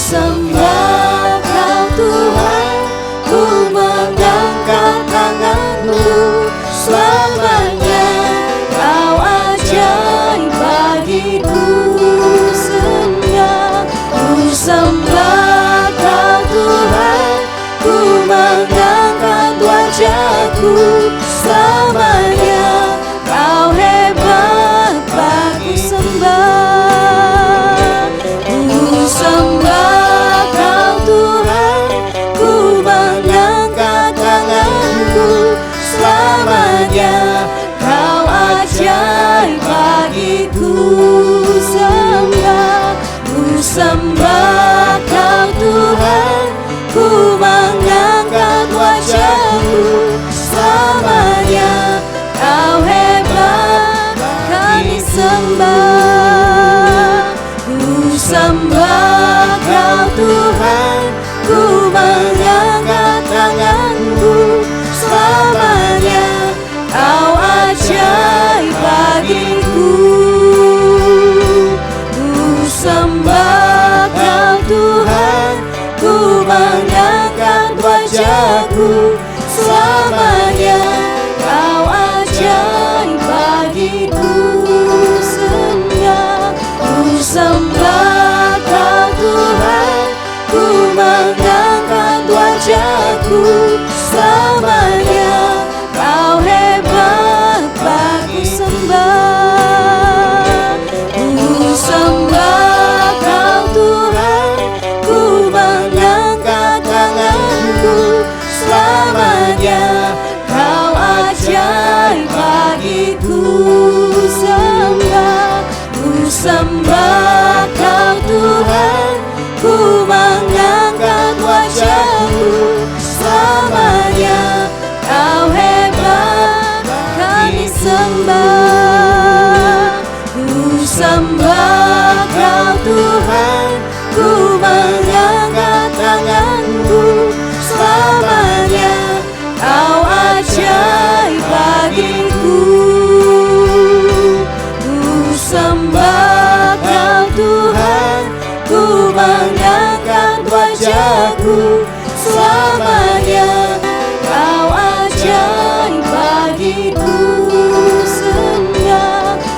sembah Kau Tuhan, ku mengangkat tanganku selamanya. Kau ajaib bagiku, ku sembah Kau Tuhan, ku mengangkat wajahku selamanya. Kau hebat bagi sembah. Ku sembah Kau Tuhan, ku mengangkat tanganku selamanya. Kau ajaib bagiku, ku sembah Kau Tuhan, ku mengangkat wajahku selamanya. Kau hebat, kami sembah. Ku sembah Kau Tuhan, ku mengangkat tanganku selamanya. Kau ajaib bagiku. Ku sembah Kau Tuhan, ku mengangkat wajahku selamanya. Kau ajaib bagiku, ku sembah Kau Tuhan, ku mengangkat wajahku selamanya. Kau hebat bagi sembah. Ku sembah Kau Tuhan, ku mengangkat tanganku selamanya. Kau ajaib bagiku, ku sembah Kau Tuhan, ku mengangkat wajahku selamanya. Kau hebat, kami sembah. Ku sembah Kau Tuhan, ku mengangkat tanganku selamanya. Kau ajaib bagiku. Ku sembah Kau Tuhan, ku mengangkat wajahku selamanya. Kau ajaib bagiku,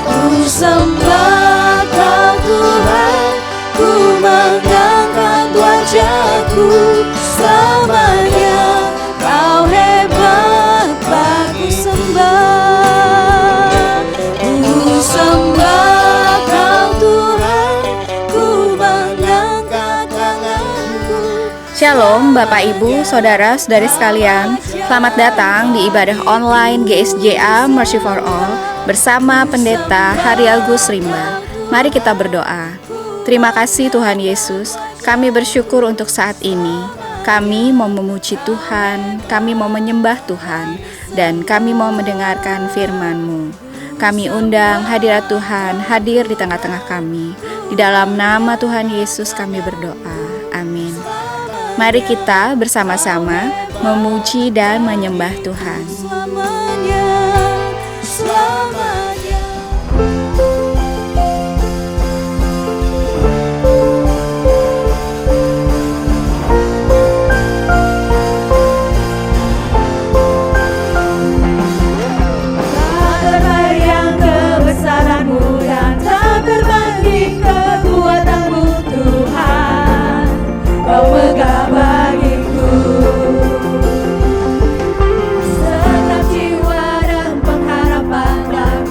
ku sembah Kau Tuhan, ku mengangkat wajahku selamanya. Kau hebat bagi sembah. Ku sembah Kau Tuhan, ku mengangkat tanganku. Shalom Bapak Ibu, Saudara-saudari sekalian. Selamat datang di ibadah online GSJA Mercy for All bersama Pendeta Hari Agus Rimba. Mari kita berdoa. Terima kasih Tuhan Yesus, kami bersyukur untuk saat ini. Kami mau memuji Tuhan, kami mau menyembah Tuhan, dan kami mau mendengarkan firman-Mu. Kami undang hadirat Tuhan hadir di tengah-tengah kami. Di dalam nama Tuhan Yesus kami berdoa. Amin. Mari kita bersama-sama memuji dan menyembah Tuhan. Senang jiwa dan pengharapan.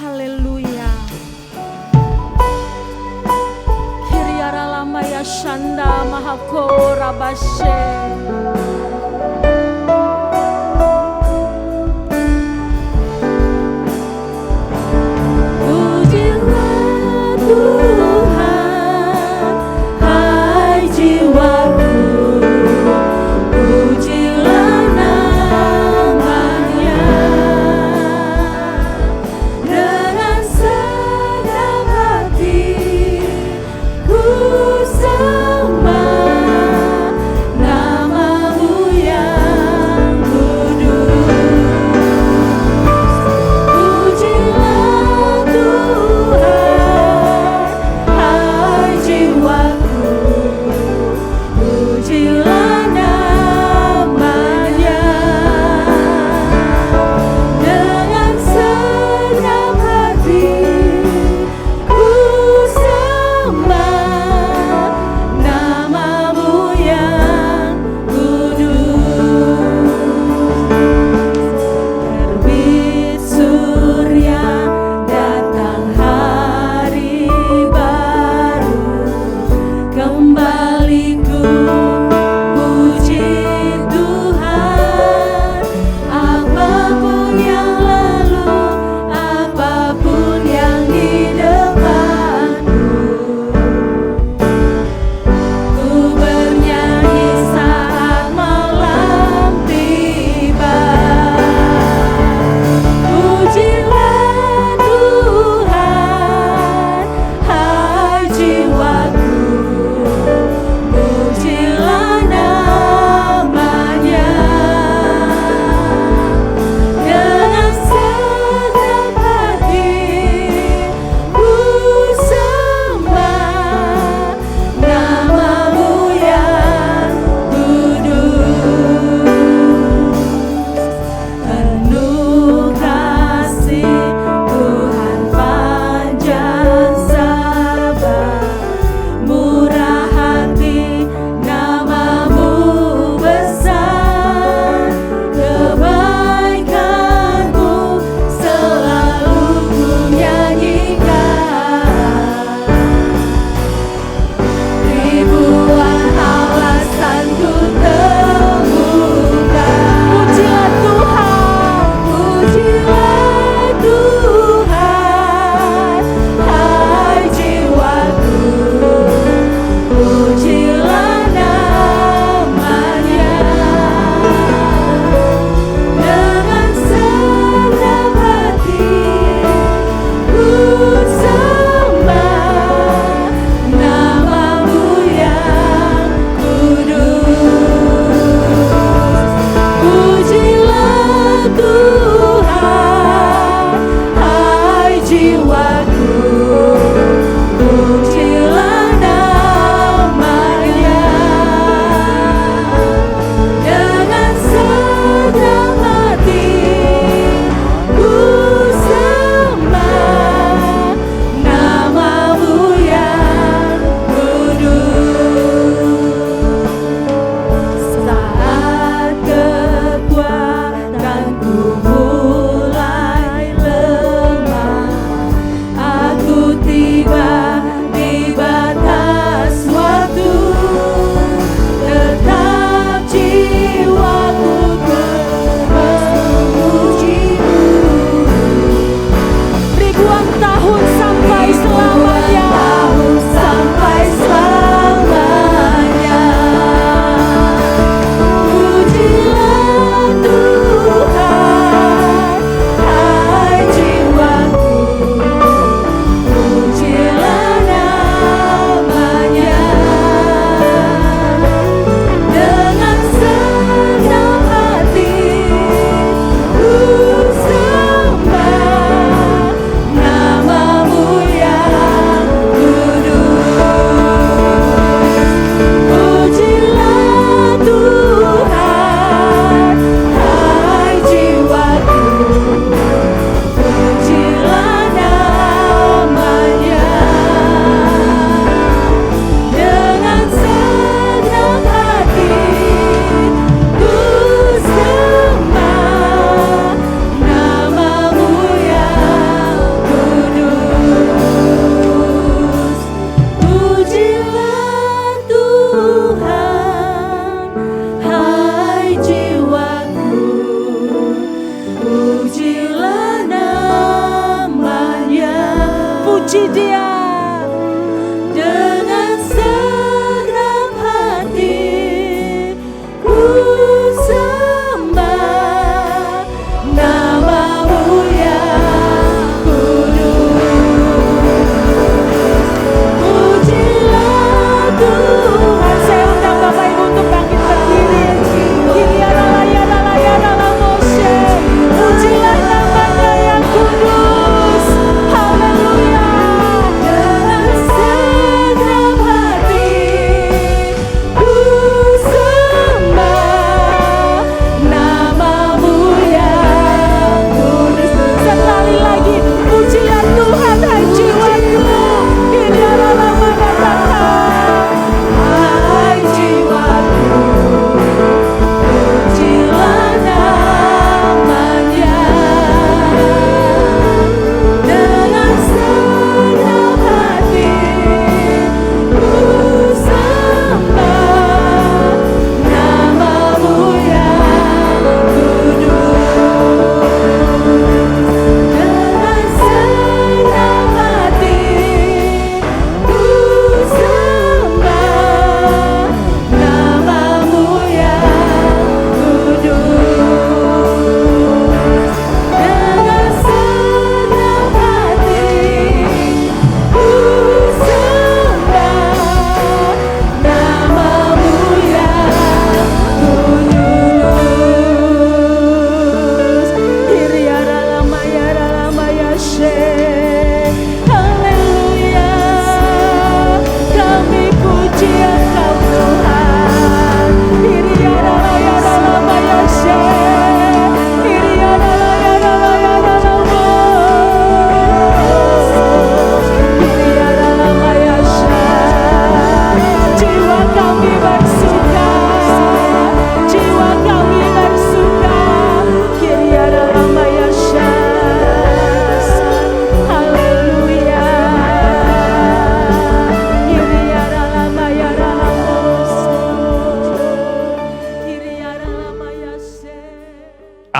Haleluya. Kiriara lama ya shanda mahakora bashe. Pujilah Tuhan, hai jiwaku, pujilah namanya. Dengan segenap hati ku sembah nama-Mu yang kudus. Pujilah Tuhan,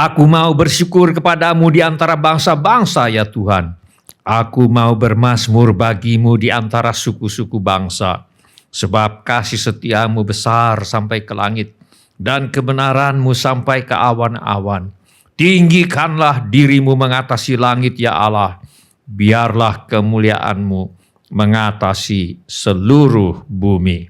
Aku mau bersyukur kepadamu di antara bangsa-bangsa ya Tuhan. Aku mau bermazmur bagimu di antara suku-suku bangsa. Sebab kasih setiamu besar sampai ke langit dan kebenaranmu sampai ke awan-awan. Tinggikanlah dirimu mengatasi langit ya Allah. Biarlah kemuliaanmu mengatasi seluruh bumi.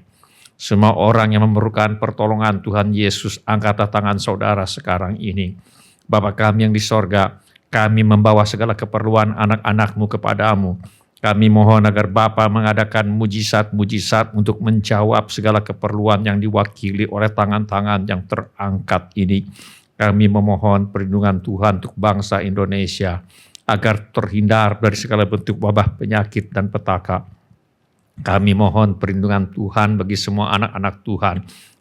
Semua orang yang memerlukan pertolongan Tuhan Yesus, angkatlah tangan saudara sekarang ini. Bapa kami yang di sorga, kami membawa segala keperluan anak-anak-Mu kepadamu. Kami mohon agar Bapa mengadakan mujizat-mujizat untuk menjawab segala keperluan yang diwakili oleh tangan-tangan yang terangkat ini. Kami memohon perlindungan Tuhan untuk bangsa Indonesia, agar terhindar dari segala bentuk wabah penyakit dan petaka. Kami mohon perlindungan Tuhan bagi semua anak-anak Tuhan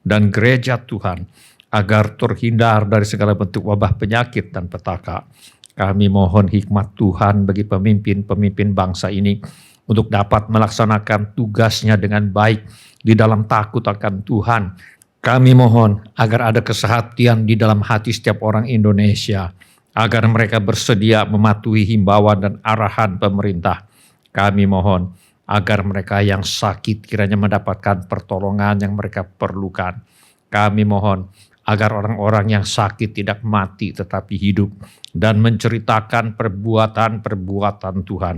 dan gereja Tuhan, agar terhindar dari segala bentuk wabah penyakit dan petaka. Kami mohon hikmat Tuhan bagi pemimpin-pemimpin bangsa ini untuk dapat melaksanakan tugasnya dengan baik di dalam takut akan Tuhan. Kami mohon agar ada kesehatan di dalam hati setiap orang Indonesia, agar mereka bersedia mematuhi himbauan dan arahan pemerintah. Kami mohon agar mereka yang sakit kiranya mendapatkan pertolongan yang mereka perlukan. Kami mohon agar orang-orang yang sakit tidak mati tetapi hidup dan menceritakan perbuatan-perbuatan Tuhan.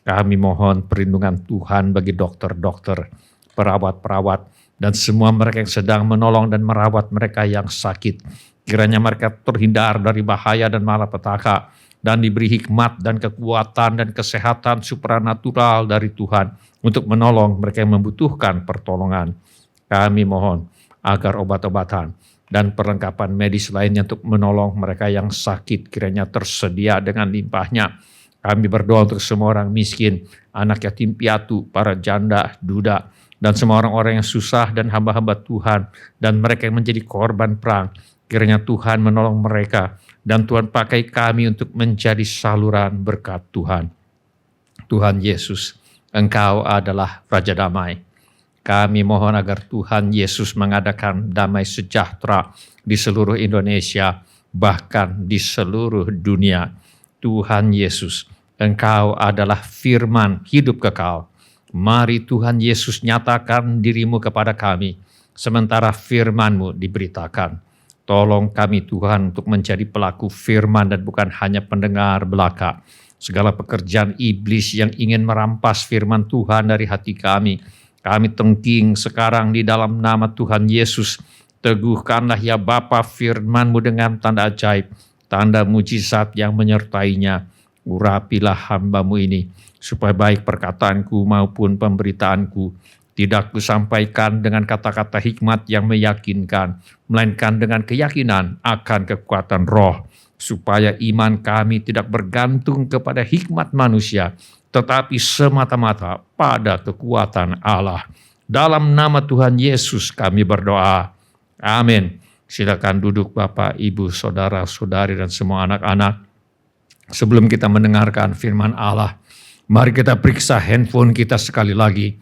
Kami mohon perlindungan Tuhan bagi dokter-dokter, perawat-perawat, dan semua mereka yang sedang menolong dan merawat mereka yang sakit. Kiranya mereka terhindar dari bahaya dan malapetaka dan diberi hikmat dan kekuatan dan kesehatan supranatural dari Tuhan untuk menolong mereka yang membutuhkan pertolongan. Kami mohon agar obat-obatan dan perlengkapan medis lainnya untuk menolong mereka yang sakit kiranya tersedia dengan limpahnya. Kami berdoa untuk semua orang miskin, anak yatim piatu, para janda, duda, dan semua orang-orang yang susah dan hamba-hamba Tuhan, dan mereka yang menjadi korban perang. Kiranya Tuhan menolong mereka, dan Tuhan pakai kami untuk menjadi saluran berkat Tuhan. Tuhan Yesus, Engkau adalah Raja Damai. Kami mohon agar Tuhan Yesus mengadakan damai sejahtera di seluruh Indonesia, bahkan di seluruh dunia. Tuhan Yesus, Engkau adalah firman hidup kekal. Mari Tuhan Yesus nyatakan dirimu kepada kami, sementara firman-Mu diberitakan. Tolong kami Tuhan untuk menjadi pelaku firman dan bukan hanya pendengar belaka. Segala pekerjaan iblis yang ingin merampas firman Tuhan dari hati kami tengking sekarang di dalam nama Tuhan Yesus. Teguhkanlah ya Bapa firman-Mu dengan tanda ajaib, tanda mujizat yang menyertainya. Urapilah hamba-Mu ini, supaya baik perkataanku maupun pemberitaanku tidak kusampaikan dengan kata-kata hikmat yang meyakinkan, melainkan dengan keyakinan akan kekuatan roh, supaya iman kami tidak bergantung kepada hikmat manusia, tetapi semata-mata pada kekuatan Allah. Dalam nama Tuhan Yesus kami berdoa. Amin. Silakan duduk Bapak, Ibu, Saudara-saudari, dan semua anak-anak. Sebelum kita mendengarkan firman Allah, mari kita periksa handphone kita sekali lagi.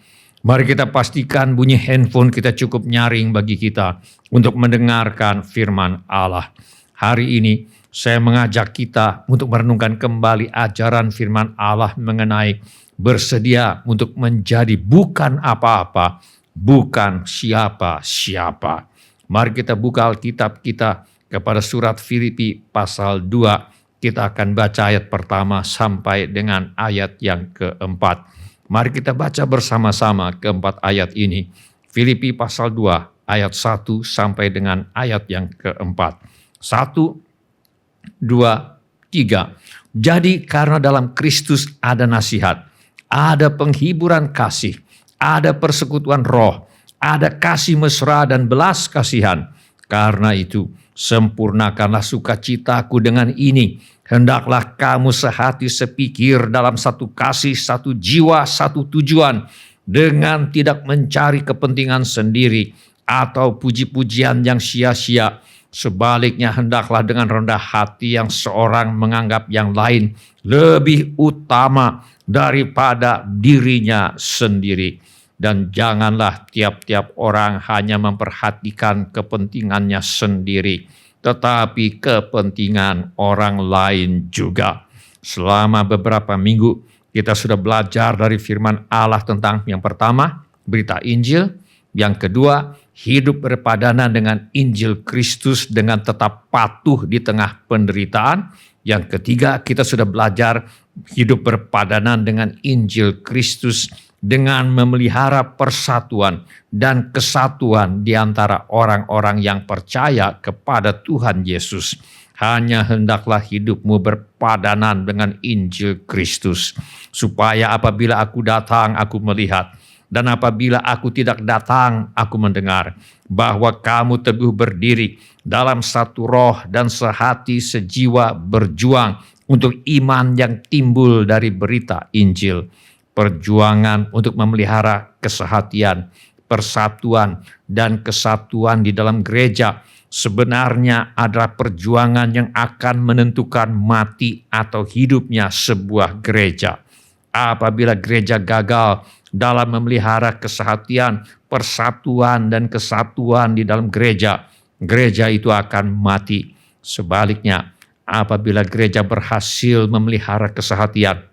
Mari kita pastikan bunyi handphone kita cukup nyaring bagi kita untuk mendengarkan firman Allah. Hari ini saya mengajak kita untuk merenungkan kembali ajaran firman Allah mengenai bersedia untuk menjadi bukan apa-apa, bukan siapa-siapa. Mari kita buka Alkitab kita kepada surat Filipi pasal 2. Kita akan baca ayat pertama sampai dengan ayat yang keempat. Mari kita baca bersama-sama keempat ayat ini. Filipi pasal 2 ayat 1 sampai dengan ayat yang keempat. 1, 2, 3. Jadi karena dalam Kristus ada nasihat, ada penghiburan kasih, ada persekutuan roh, ada kasih mesra dan belas kasihan. Karena itu sempurnakanlah sukacitaku dengan ini. Hendaklah kamu sehati sepikir dalam satu kasih, satu jiwa, satu tujuan, dengan tidak mencari kepentingan sendiri atau puji-pujian yang sia-sia. Sebaliknya hendaklah dengan rendah hati yang seorang menganggap yang lain lebih utama daripada dirinya sendiri. Dan janganlah tiap-tiap orang hanya memperhatikan kepentingannya sendiri, tetapi kepentingan orang lain juga. Selama beberapa minggu kita sudah belajar dari firman Allah tentang yang pertama, berita Injil. Yang kedua, hidup berpadanan dengan Injil Kristus dengan tetap patuh di tengah penderitaan. Yang ketiga, kita sudah belajar hidup berpadanan dengan Injil Kristus dengan memelihara persatuan dan kesatuan di antara orang-orang yang percaya kepada Tuhan Yesus. Hanya hendaklah hidupmu berpadanan dengan Injil Kristus, supaya apabila aku datang, aku melihat, dan apabila aku tidak datang, aku mendengar, bahwa kamu teguh berdiri dalam satu roh dan sehati sejiwa berjuang untuk iman yang timbul dari berita Injil. Perjuangan untuk memelihara kesehatian, persatuan, dan kesatuan di dalam gereja sebenarnya adalah perjuangan yang akan menentukan mati atau hidupnya sebuah gereja. Apabila gereja gagal dalam memelihara kesehatian, persatuan, dan kesatuan di dalam gereja, gereja itu akan mati. Sebaliknya, apabila gereja berhasil memelihara kesehatian,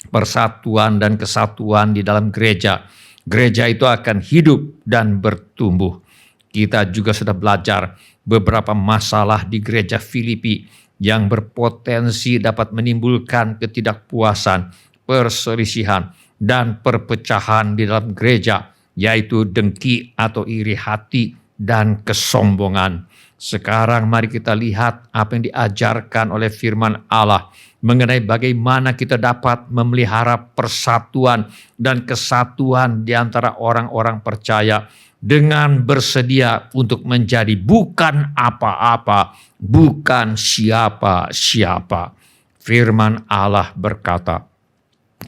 persatuan, dan kesatuan di dalam gereja, gereja itu akan hidup dan bertumbuh. Kita juga sudah belajar beberapa masalah di gereja Filipi yang berpotensi dapat menimbulkan ketidakpuasan, perselisihan, dan perpecahan di dalam gereja, yaitu dengki atau iri hati dan kesombongan. Sekarang mari kita lihat apa yang diajarkan oleh firman Allah mengenai bagaimana kita dapat memelihara persatuan dan kesatuan di antara orang-orang percaya dengan bersedia untuk menjadi bukan apa-apa, bukan siapa-siapa. Firman Allah berkata,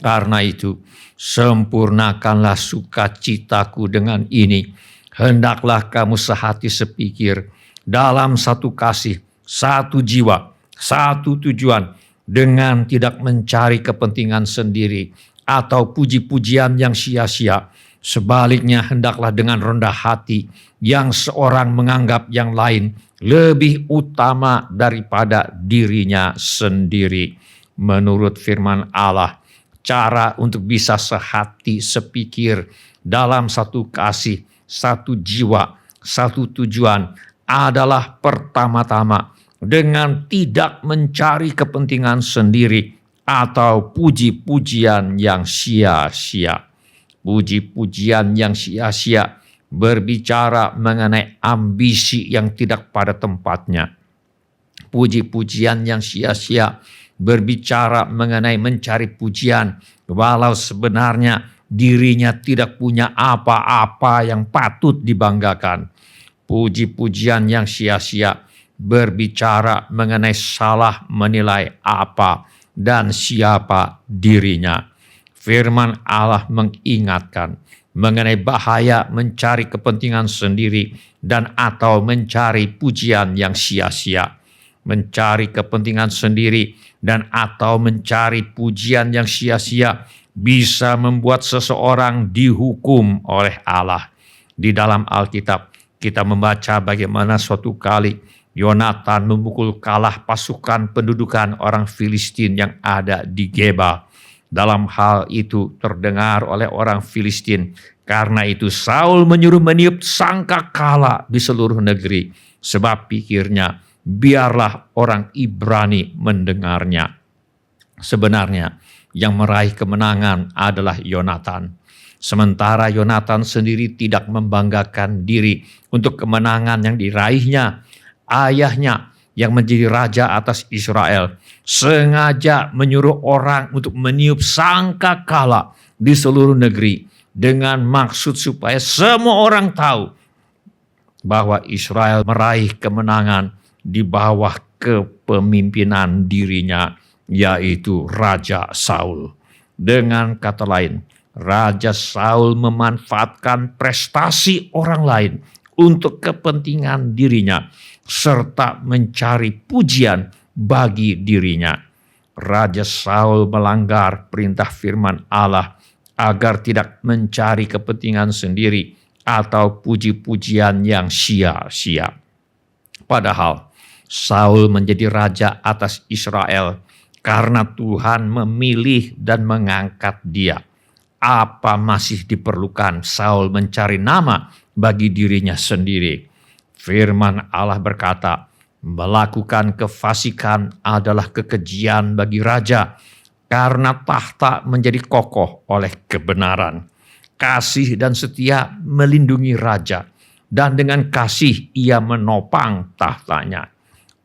"Karena itu, sempurnakanlah sukacitaku dengan ini. Hendaklah kamu sehati sepikir, dalam satu kasih, satu jiwa, satu tujuan, dengan tidak mencari kepentingan sendiri atau puji-pujian yang sia-sia. Sebaliknya, hendaklah dengan rendah hati, yang seorang menganggap yang lain lebih utama daripada dirinya sendiri." Menurut firman Allah, cara untuk bisa sehati sepikir dalam satu kasih, satu jiwa, satu tujuan adalah pertama-tama dengan tidak mencari kepentingan sendiri atau puji-pujian yang sia-sia. Puji-pujian yang sia-sia berbicara mengenai ambisi yang tidak pada tempatnya. Puji-pujian yang sia-sia berbicara mengenai mencari pujian, walau sebenarnya dirinya tidak punya apa-apa yang patut dibanggakan. Puji-pujian yang sia-sia berbicara mengenai salah menilai apa dan siapa dirinya. Firman Allah mengingatkan mengenai bahaya mencari kepentingan sendiri dan atau mencari pujian yang sia-sia. Mencari kepentingan sendiri dan atau mencari pujian yang sia-sia bisa membuat seseorang dihukum oleh Allah. Di dalam Alkitab, kita membaca bagaimana suatu kali Yonatan memukul kalah pasukan pendudukan orang Filistin yang ada di Geba. Dalam hal itu terdengar oleh orang Filistin. Karena itu Saul menyuruh meniup sangkakala di seluruh negeri. Sebab pikirnya, biarlah orang Ibrani mendengarnya. Sebenarnya yang meraih kemenangan adalah Yonatan. Sementara Yonatan sendiri tidak membanggakan diri untuk kemenangan yang diraihnya. Ayahnya yang menjadi raja atas Israel sengaja menyuruh orang untuk meniup sangkakala di seluruh negeri dengan maksud supaya semua orang tahu bahwa Israel meraih kemenangan di bawah kepemimpinan dirinya, yaitu Raja Saul. Dengan kata lain, Raja Saul memanfaatkan prestasi orang lain untuk kepentingan dirinya, serta mencari pujian bagi dirinya. Raja Saul melanggar perintah firman Allah agar tidak mencari kepentingan sendiri atau puji-pujian yang sia-sia. Padahal Saul menjadi raja atas Israel karena Tuhan memilih dan mengangkat dia. Apa masih diperlukan Saul mencari nama bagi dirinya sendiri? Firman Allah berkata, melakukan kefasikan adalah kekejian bagi raja, karena tahta menjadi kokoh oleh kebenaran. Kasih dan setia melindungi raja, dan dengan kasih ia menopang tahtanya.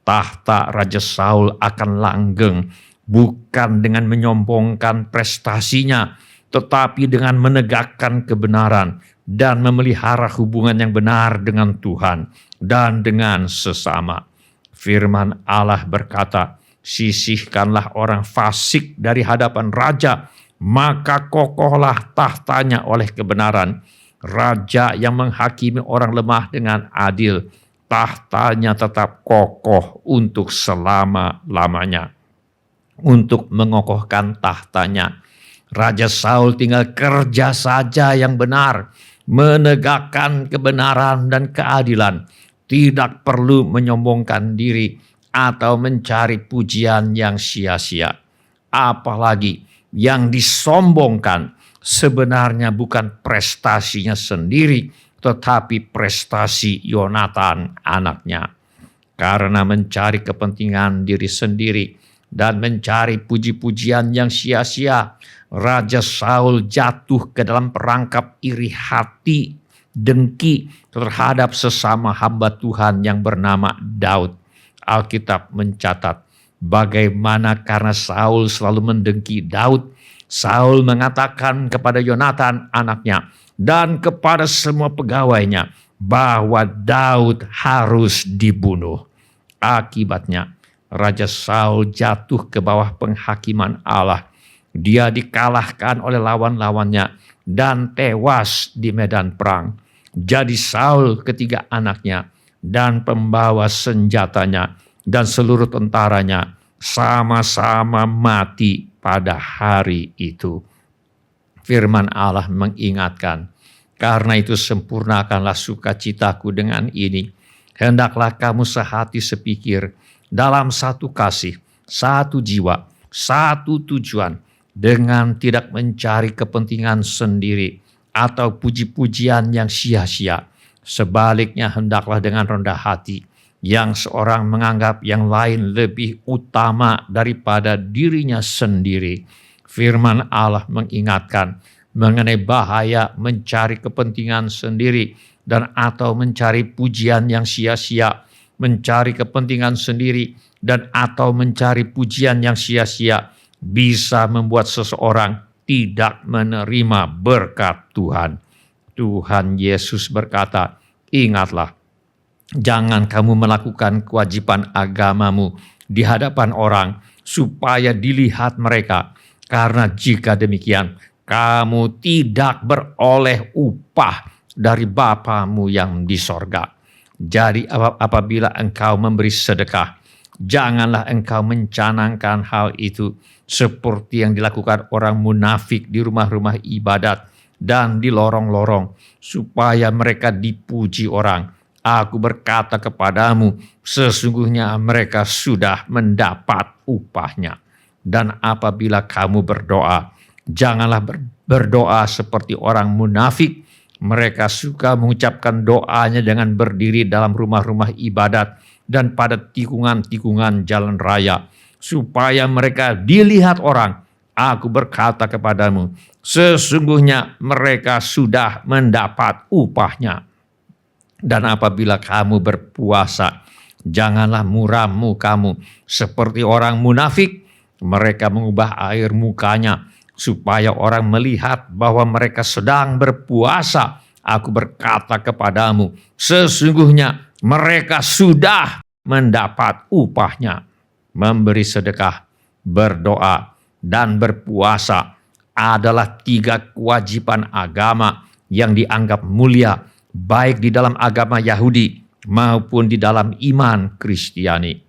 Tahta Raja Saul akan langgeng, bukan dengan menyombongkan prestasinya, tetapi dengan menegakkan kebenaran dan memelihara hubungan yang benar dengan Tuhan dan dengan sesama. Firman Allah berkata, sisihkanlah orang fasik dari hadapan raja, maka kokohlah tahtanya oleh kebenaran. Raja yang menghakimi orang lemah dengan adil, tahtanya tetap kokoh untuk selama-lamanya. Untuk mengokohkan tahtanya, Raja Saul tinggal kerja saja yang benar, menegakkan kebenaran dan keadilan, tidak perlu menyombongkan diri atau mencari pujian yang sia-sia. Apalagi yang disombongkan sebenarnya bukan prestasinya sendiri, tetapi prestasi Yonatan anaknya. Karena mencari kepentingan diri sendiri dan mencari puji-pujian yang sia-sia, Raja Saul jatuh ke dalam perangkap iri hati, dengki terhadap sesama hamba Tuhan yang bernama Daud. Alkitab mencatat bagaimana karena Saul selalu mendengki Daud, Saul mengatakan kepada Yonatan anaknya dan kepada semua pegawainya bahwa Daud harus dibunuh. Akibatnya Raja Saul jatuh ke bawah penghakiman Allah. Dia dikalahkan oleh lawan-lawannya dan tewas di medan perang. Jadi Saul, ketiga anaknya, dan pembawa senjatanya dan seluruh tentaranya sama-sama mati pada hari itu. Firman Allah mengingatkan, karena itu sempurnakanlah sukacitaku dengan ini. Hendaklah kamu sehati sepikir dalam satu kasih, satu jiwa, satu tujuan, dengan tidak mencari kepentingan sendiri atau puji-pujian yang sia-sia. Sebaliknya hendaklah dengan rendah hati, yang seorang menganggap yang lain lebih utama daripada dirinya sendiri. Firman Allah mengingatkan mengenai bahaya mencari kepentingan sendiri dan atau mencari pujian yang sia-sia. Mencari kepentingan sendiri dan atau mencari pujian yang sia-sia bisa membuat seseorang tidak menerima berkat Tuhan. Tuhan Yesus berkata, ingatlah, jangan kamu melakukan kewajiban agamamu di hadapan orang supaya dilihat mereka, karena jika demikian kamu tidak beroleh upah dari Bapamu yang di sorga. Jadi apabila engkau memberi sedekah, janganlah engkau mencanangkan hal itu seperti yang dilakukan orang munafik di rumah-rumah ibadat dan di lorong-lorong, supaya mereka dipuji orang. Aku berkata kepadamu, sesungguhnya mereka sudah mendapat upahnya. Dan apabila kamu berdoa, janganlah berdoa seperti orang munafik. Mereka suka mengucapkan doanya dengan berdiri dalam rumah-rumah ibadat dan pada tikungan-tikungan jalan raya, supaya mereka dilihat orang. Aku berkata kepadamu, sesungguhnya mereka sudah mendapat upahnya. Dan apabila kamu berpuasa, janganlah muram mukamu seperti orang munafik. Mereka mengubah air mukanya supaya orang melihat bahwa mereka sedang berpuasa. Aku berkata kepadamu, sesungguhnya mereka sudah mendapat upahnya. Memberi sedekah, berdoa, dan berpuasa adalah 3 kewajiban agama yang dianggap mulia, baik di dalam agama Yahudi maupun di dalam iman Kristiani.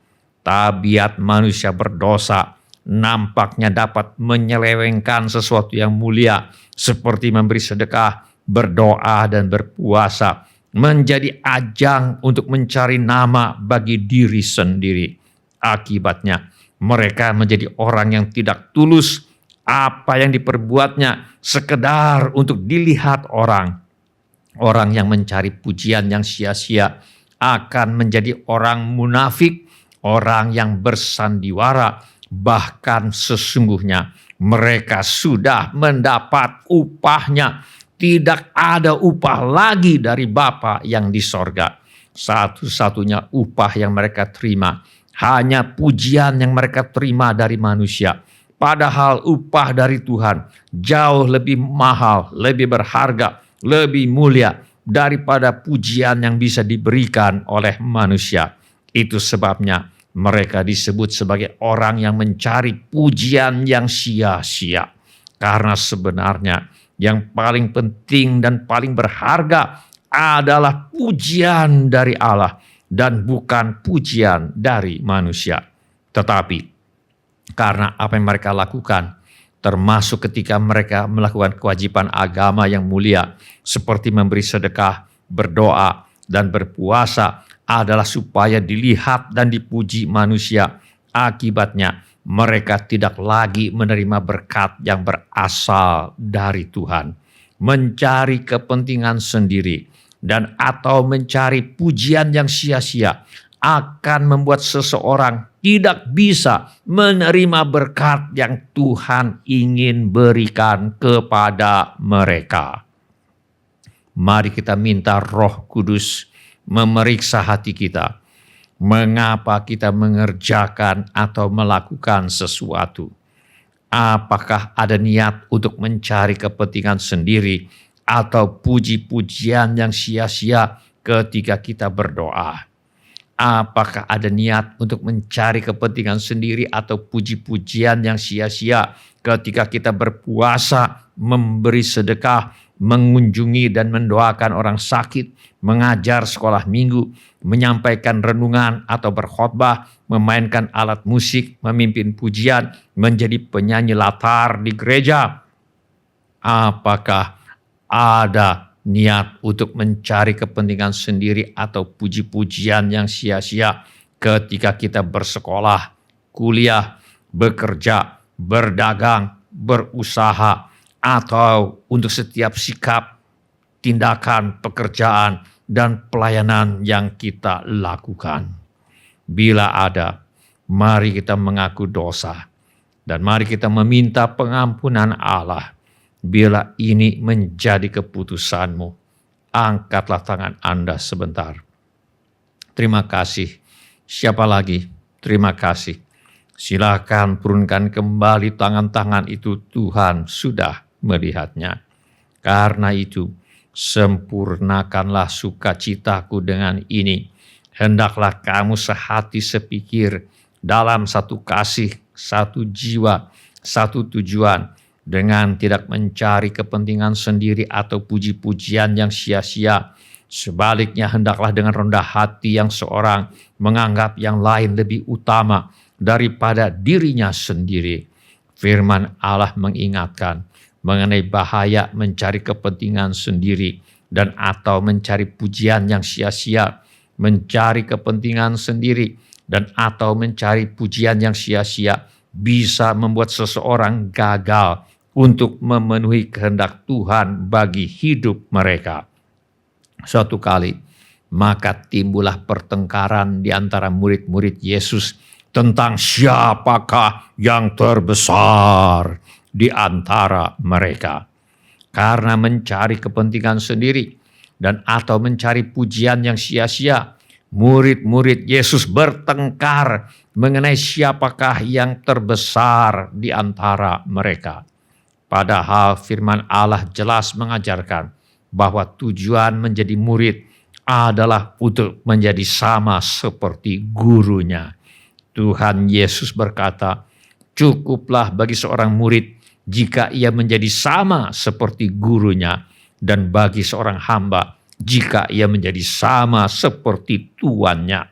Tabiat manusia berdosa nampaknya dapat menyelewengkan sesuatu yang mulia seperti memberi sedekah, berdoa, dan berpuasa menjadi ajang untuk mencari nama bagi diri sendiri. Akibatnya, mereka menjadi orang yang tidak tulus. Apa yang diperbuatnya sekedar untuk dilihat orang. Orang yang mencari pujian yang sia-sia akan menjadi orang munafik, orang yang bersandiwara. Bahkan sesungguhnya mereka sudah mendapat upahnya. Tidak ada upah lagi dari Bapa yang di sorga. Satu-satunya upah yang mereka terima hanya pujian yang mereka terima dari manusia. Padahal upah dari Tuhan jauh lebih mahal, lebih berharga, lebih mulia daripada pujian yang bisa diberikan oleh manusia. Itu sebabnya mereka disebut sebagai orang yang mencari pujian yang sia-sia. Karena sebenarnya yang paling penting dan paling berharga adalah pujian dari Allah dan bukan pujian dari manusia. Tetapi karena apa yang mereka lakukan, termasuk ketika mereka melakukan kewajiban agama yang mulia, seperti memberi sedekah, berdoa, dan berpuasa, adalah supaya dilihat dan dipuji manusia. Akibatnya, mereka tidak lagi menerima berkat yang berasal dari Tuhan. Mencari kepentingan sendiri dan atau mencari pujian yang sia-sia akan membuat seseorang tidak bisa menerima berkat yang Tuhan ingin berikan kepada mereka. Mari kita minta Roh Kudus memeriksa hati kita. Mengapa kita mengerjakan atau melakukan sesuatu? Apakah ada niat untuk mencari kepentingan sendiri atau puji-pujian yang sia-sia ketika kita berdoa? Apakah ada niat untuk mencari kepentingan sendiri atau puji-pujian yang sia-sia ketika kita berpuasa, memberi sedekah, mengunjungi dan mendoakan orang sakit, mengajar sekolah minggu, menyampaikan renungan atau berkhotbah, memainkan alat musik, memimpin pujian, menjadi penyanyi latar di gereja? Apakah ada niat untuk mencari kepentingan sendiri atau puji-pujian yang sia-sia ketika kita bersekolah, kuliah, bekerja, berdagang, berusaha, atau untuk setiap sikap, tindakan, pekerjaan, dan pelayanan yang kita lakukan? Bila ada, mari kita mengaku dosa dan mari kita meminta pengampunan Allah. Bila ini menjadi keputusanmu, angkatlah tangan Anda sebentar. Terima kasih. Siapa lagi? Terima kasih. Silakan turunkan kembali tangan-tangan itu, Tuhan sudah melihatnya. Karena itu, sempurnakanlah sukacitaku dengan ini. Hendaklah kamu sehati sepikir dalam satu kasih, satu jiwa, satu tujuan, dengan tidak mencari kepentingan sendiri atau puji-pujian yang sia-sia. Sebaliknya, hendaklah dengan rendah hati yang seorang menganggap yang lain lebih utama daripada dirinya sendiri. Firman Allah mengingatkan mengenai bahaya mencari kepentingan sendiri dan atau mencari pujian yang sia-sia. Mencari kepentingan sendiri dan atau mencari pujian yang sia-sia bisa membuat seseorang gagal untuk memenuhi kehendak Tuhan bagi hidup mereka. Suatu kali, maka timbullah pertengkaran di antara murid-murid Yesus tentang siapakah yang terbesar di antara mereka. Karena mencari kepentingan sendiri dan atau mencari pujian yang sia-sia, murid-murid Yesus bertengkar mengenai siapakah yang terbesar di antara mereka. Padahal firman Allah jelas mengajarkan bahwa tujuan menjadi murid adalah untuk menjadi sama seperti gurunya. Tuhan Yesus berkata, cukuplah bagi seorang murid jika ia menjadi sama seperti gurunya, dan bagi seorang hamba jika ia menjadi sama seperti tuannya.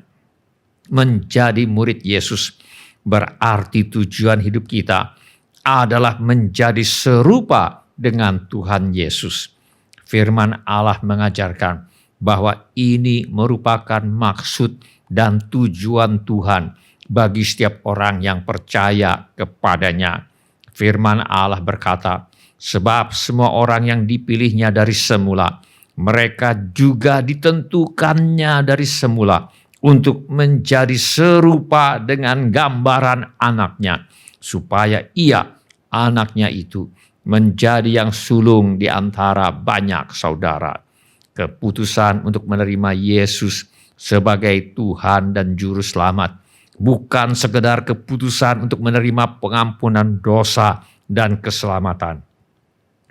Menjadi murid Yesus berarti tujuan hidup kita adalah menjadi serupa dengan Tuhan Yesus. Firman Allah mengajarkan bahwa ini merupakan maksud dan tujuan Tuhan bagi setiap orang yang percaya kepadanya. Firman Allah berkata, sebab semua orang yang dipilihnya dari semula, mereka juga ditentukannya dari semula untuk menjadi serupa dengan gambaran anaknya, supaya ia, anaknya itu, menjadi yang sulung di antara banyak saudara. Keputusan untuk menerima Yesus sebagai Tuhan dan Juru Selamat bukan sekedar keputusan untuk menerima pengampunan dosa dan keselamatan.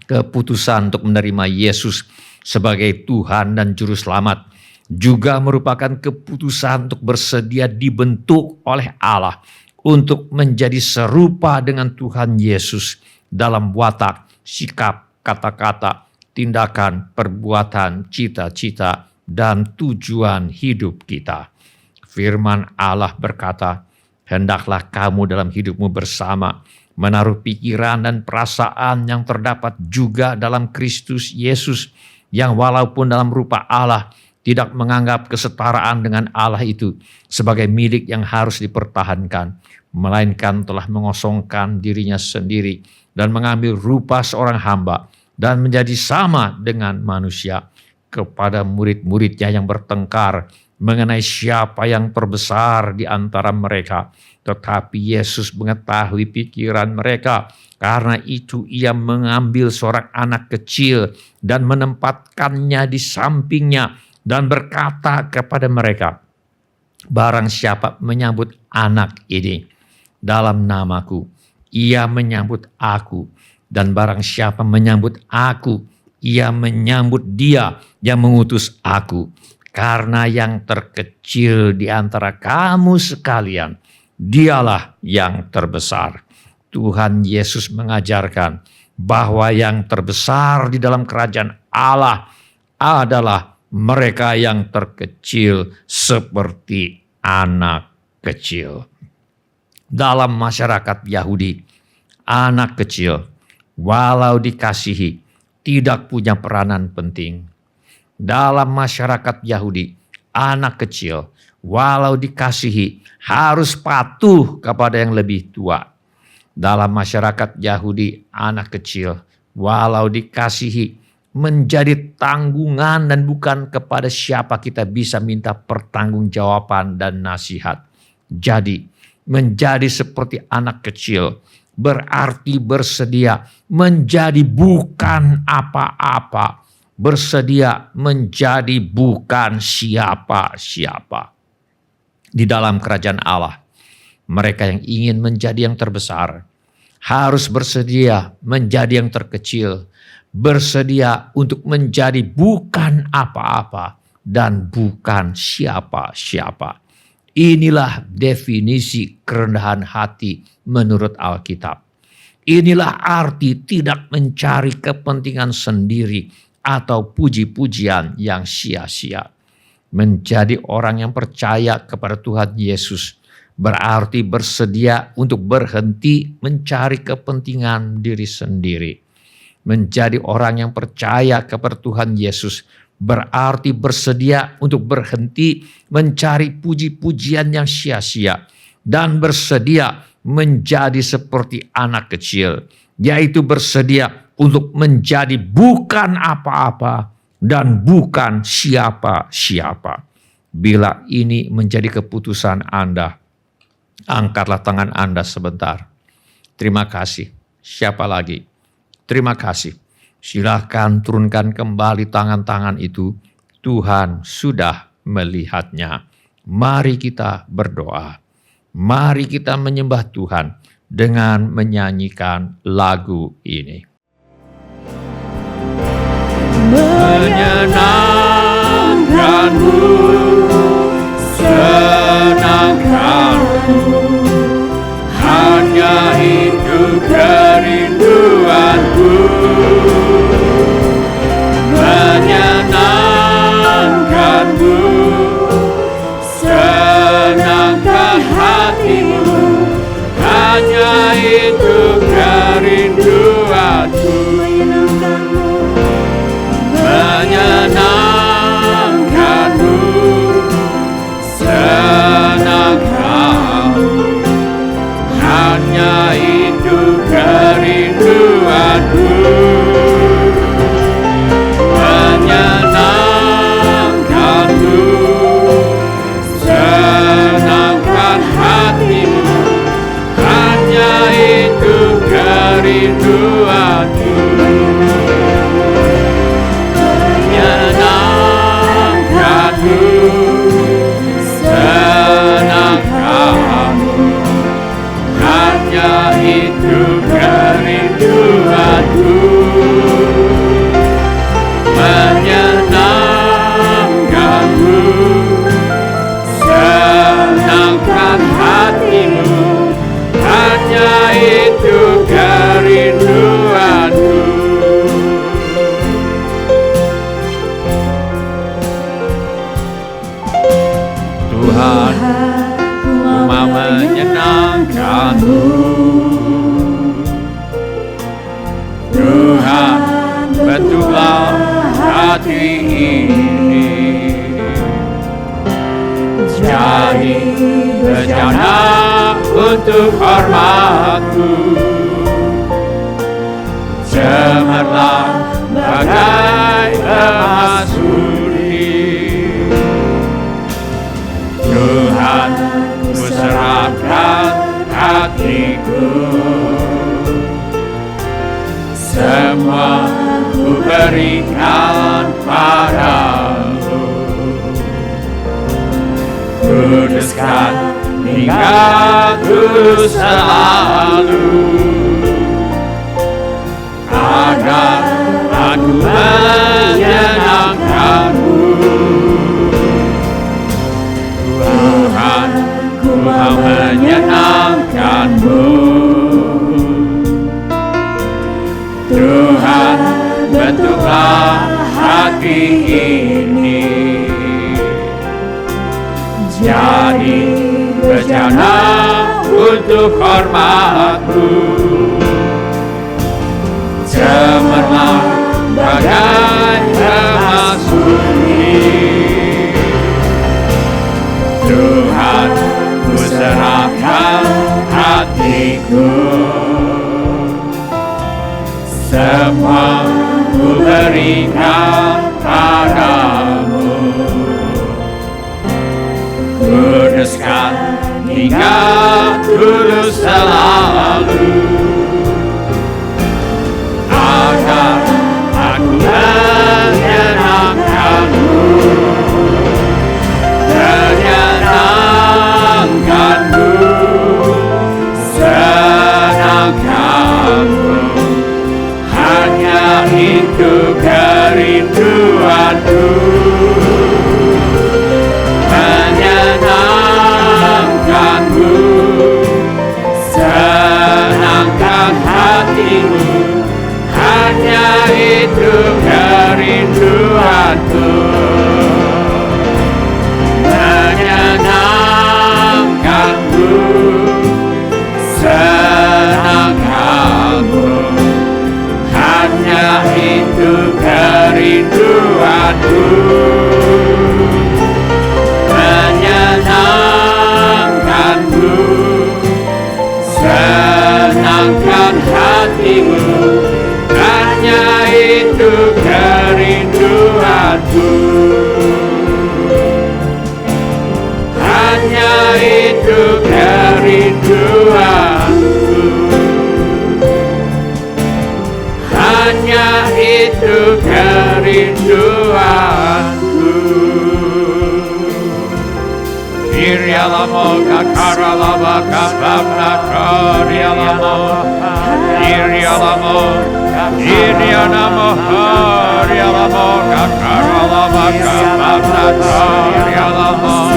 Keputusan untuk menerima Yesus sebagai Tuhan dan Juru Selamat juga merupakan keputusan untuk bersedia dibentuk oleh Allah untuk menjadi serupa dengan Tuhan Yesus dalam watak, sikap, kata-kata, tindakan, perbuatan, cita-cita, dan tujuan hidup kita. Firman Allah berkata, hendaklah kamu dalam hidupmu bersama menaruh pikiran dan perasaan yang terdapat juga dalam Kristus Yesus, yang walaupun dalam rupa Allah tidak menganggap kesetaraan dengan Allah itu sebagai milik yang harus dipertahankan, melainkan telah mengosongkan dirinya sendiri dan mengambil rupa seorang hamba dan menjadi sama dengan manusia. Kepada murid-muridnya yang bertengkar mengenai siapa yang terbesar di antara mereka, tetapi Yesus mengetahui pikiran mereka. Karena itu ia mengambil seorang anak kecil dan menempatkannya di sampingnya dan berkata kepada mereka, barang siapa menyambut anak ini dalam namaku, ia menyambut aku, dan barang siapa menyambut aku, ia menyambut dia yang mengutus aku. Karena yang terkecil di antara kamu sekalian, dialah yang terbesar. Tuhan Yesus mengajarkan bahwa yang terbesar di dalam kerajaan Allah adalah mereka yang terkecil seperti anak kecil. Dalam masyarakat Yahudi, anak kecil walau dikasihi tidak punya peranan penting. Dalam masyarakat Yahudi, anak kecil walau dikasihi harus patuh kepada yang lebih tua. Dalam masyarakat Yahudi, anak kecil walau dikasihi menjadi tanggungan dan bukan kepada siapa kita bisa minta pertanggungjawaban dan nasihat. Jadi, menjadi seperti anak kecil berarti bersedia menjadi bukan apa-apa, bersedia menjadi bukan siapa-siapa. Di dalam kerajaan Allah, mereka yang ingin menjadi yang terbesar harus bersedia menjadi yang terkecil, bersedia untuk menjadi bukan apa-apa dan bukan siapa-siapa. Inilah definisi kerendahan hati menurut Alkitab. Inilah arti tidak mencari kepentingan sendiri atau puji-pujian yang sia-sia. Menjadi orang yang percaya kepada Tuhan Yesus berarti bersedia untuk berhenti mencari kepentingan diri sendiri. Menjadi orang yang percaya kepada Tuhan Yesus berarti bersedia untuk berhenti mencari puji-pujian yang sia-sia dan bersedia menjadi seperti anak kecil, yaitu bersedia untuk menjadi bukan apa-apa dan bukan siapa-siapa. Bila ini menjadi keputusan Anda, angkatlah tangan Anda sebentar. Terima kasih. Siapa lagi? Terima kasih. Silahkan turunkan kembali tangan-tangan itu. Tuhan sudah melihatnya. Mari kita berdoa. Mari kita menyembah Tuhan dengan menyanyikan lagu ini. Menyenangkanmu, senangkanmu, hanya itu kerinduanku. Menyenangkanmu, senangkan hatimu, hanya itu kerinduanku. Menyenangkanmu, hati ini jadi bejana untuk hormatku, cemerlang bagai emas murni. Tuhan, ku serahkan hatiku, semua ku berikan padamu. Kuduskan hingga tulus selalu, agar aku menyenangkanmu. Tuhan, ku mau menyenangkanmu. Tuhan, bentuklah hati ini jadi bejana untuk hormatmu, cemerlang bagai emas murni. Tuhan, ku serahkan hatiku, semua ku berikan padamu. Kuduskan hingga tulus selalu, agar aku menyenangkanmu. Menyenangkanmu, senangkanmu, hanya itu kerinduanku. Menyenangkanmu, senangkan hatimu, hanya itu kerinduanku. Menyenangkanmu, senangkanmu, hanya itu kerinduanku. Menyenangkanmu, senangkan hatimu, hanya itu kerinduanku. Hanya itu kerinduanku. Hanya itu kerinduanku. Irialamo kakaralaba kapamna karialamo, Irialamo, Irianamo harialamo kakaralaba kapamna karialamo,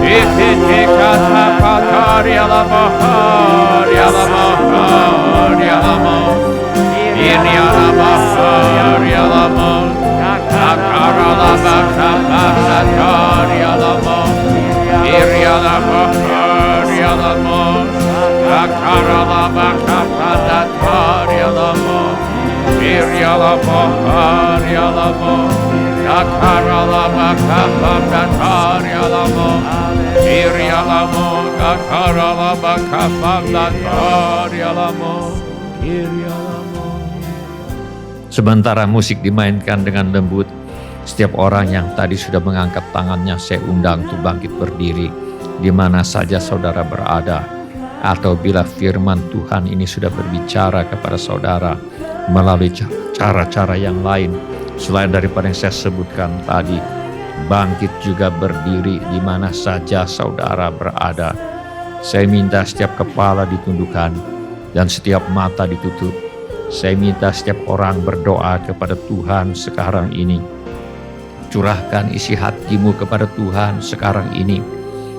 Ikiti katapatarialamo harialamo harialamo, Irialamo harialamo kakaralaba kapamna karialamo, Irialamo harialamo kakaralaba kapamna karialamo, Irialamo harialamo kakaralaba kapamna karialamo, Irialamo kakaralaba kapamna karialamo, Irialamo. Sementara musik dimainkan dengan lembut, setiap orang yang tadi sudah mengangkat tangannya saya undang untuk bangkit berdiri di mana saja saudara berada. Atau bila firman Tuhan ini sudah berbicara kepada saudara melalui cara-cara yang lain selain daripada yang saya sebutkan tadi, bangkit juga berdiri di mana saja saudara berada. Saya minta setiap kepala ditundukkan dan setiap mata ditutup. Saya minta setiap orang berdoa kepada Tuhan sekarang ini. Curahkan isi hatimu kepada Tuhan sekarang ini.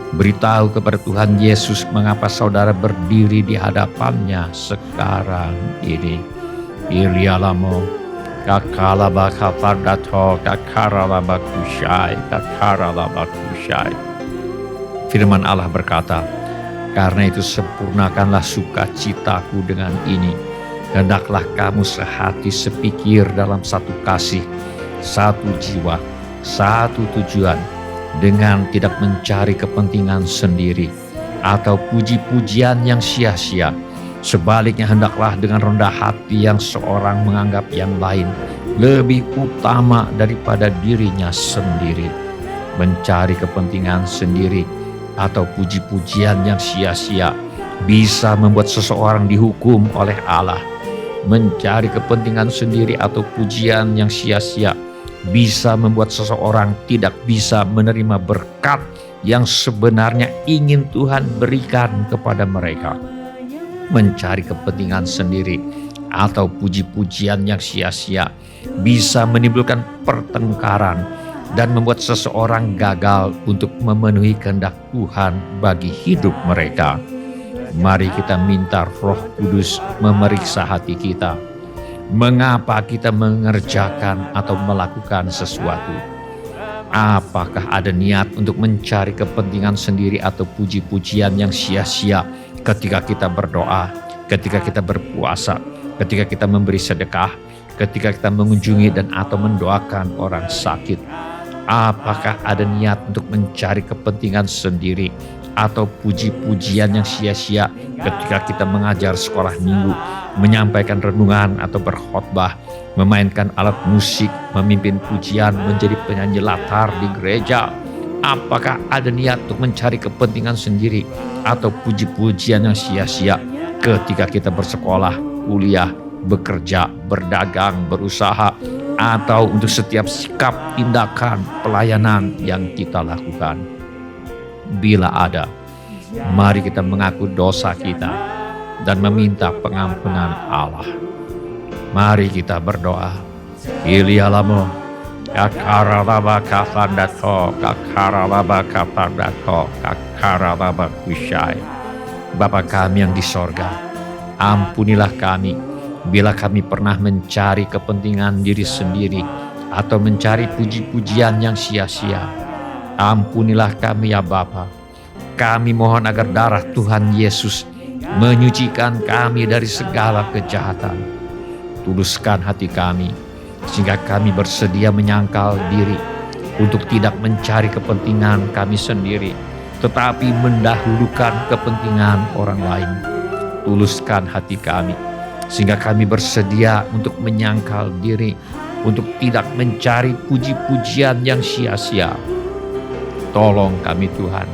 Beritahu kepada Tuhan Yesus mengapa saudara berdiri di hadapannya sekarang ini. Irialamo kakalabakapardato kakaralabakushai kakaralabakushai. Firman Allah berkata, karena itu sempurnakanlah sukacitaku dengan ini. Hendaklah kamu sehati sepikir dalam satu kasih, satu jiwa, satu tujuan, dengan tidak mencari kepentingan sendiri atau puji-pujian yang sia-sia. Sebaliknya hendaklah dengan rendah hati yang seorang menganggap yang lain lebih utama daripada dirinya sendiri. Mencari kepentingan sendiri atau puji-pujian yang sia-sia bisa membuat seseorang dihukum oleh Allah. Mencari kepentingan sendiri atau pujian yang sia-sia bisa membuat seseorang tidak bisa menerima berkat yang sebenarnya ingin Tuhan berikan kepada mereka. Mencari kepentingan sendiri atau puji-pujian yang sia-sia bisa menimbulkan pertengkaran dan membuat seseorang gagal untuk memenuhi kehendak Tuhan bagi hidup mereka. Mari kita minta Roh Kudus memeriksa hati kita. Mengapa kita mengerjakan atau melakukan sesuatu? Apakah ada niat untuk mencari kepentingan sendiri atau puji-pujian yang sia-sia ketika kita berdoa, ketika kita berpuasa, ketika kita memberi sedekah, ketika kita mengunjungi dan atau mendoakan orang sakit? Apakah ada niat untuk mencari kepentingan sendiri atau puji-pujian yang sia-sia ketika kita mengajar sekolah minggu, menyampaikan renungan atau berkhotbah, memainkan alat musik, memimpin pujian, menjadi penyanyi latar di gereja? Apakah ada niat untuk mencari kepentingan sendiri atau puji-pujian yang sia-sia ketika kita bersekolah, kuliah, bekerja, berdagang, berusaha, atau untuk setiap sikap, tindakan, pelayanan yang kita lakukan? Bila ada, mari kita mengaku dosa kita dan meminta pengampunan Allah. Mari kita berdoa. Ilialamo, kakaralaba kafandato, kakaralaba kafandato, kakaralaba kusyai. Bapa kami yang di sorga, ampunilah kami bila kami pernah mencari kepentingan diri sendiri atau mencari puji-pujian yang sia-sia. Ampunilah kami ya Bapa. Kami mohon agar darah Tuhan Yesus menyucikan kami dari segala kejahatan. Tuluskan hati kami sehingga kami bersedia menyangkal diri untuk tidak mencari kepentingan kami sendiri, tetapi mendahulukan kepentingan orang lain. Tuluskan hati kami sehingga kami bersedia untuk menyangkal diri, untuk tidak mencari puji-pujian yang sia-sia. Tolong kami Tuhan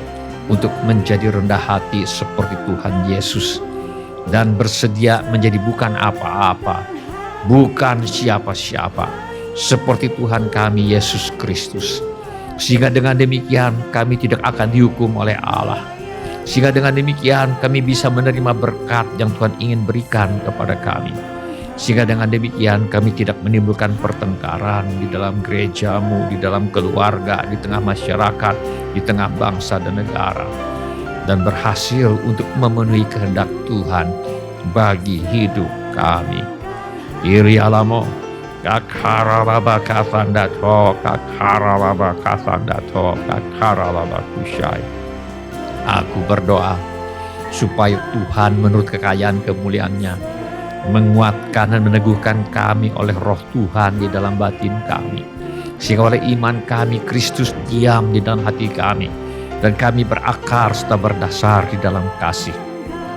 untuk menjadi rendah hati seperti Tuhan Yesus dan bersedia menjadi bukan apa-apa, bukan siapa-siapa, seperti Tuhan kami Yesus Kristus. Sehingga dengan demikian kami tidak akan dihukum oleh Allah. Sehingga dengan demikian kami bisa menerima berkat yang Tuhan ingin berikan kepada kami. Sehingga dengan demikian kami tidak menimbulkan pertengkaran di dalam gerejamu, di dalam keluarga, di tengah masyarakat, di tengah bangsa dan negara. Dan berhasil untuk memenuhi kehendak Tuhan bagi hidup kami. Iri alamo, kakaralaba kafandato, kakaralaba kafandato, kakaralaba kusyai. Aku berdoa supaya Tuhan menurut kekayaan kemuliaan-Nya menguatkan dan meneguhkan kami oleh Roh Tuhan di dalam batin kami, sehingga oleh iman kami Kristus diam di dalam hati kami dan kami berakar serta berdasar di dalam kasih.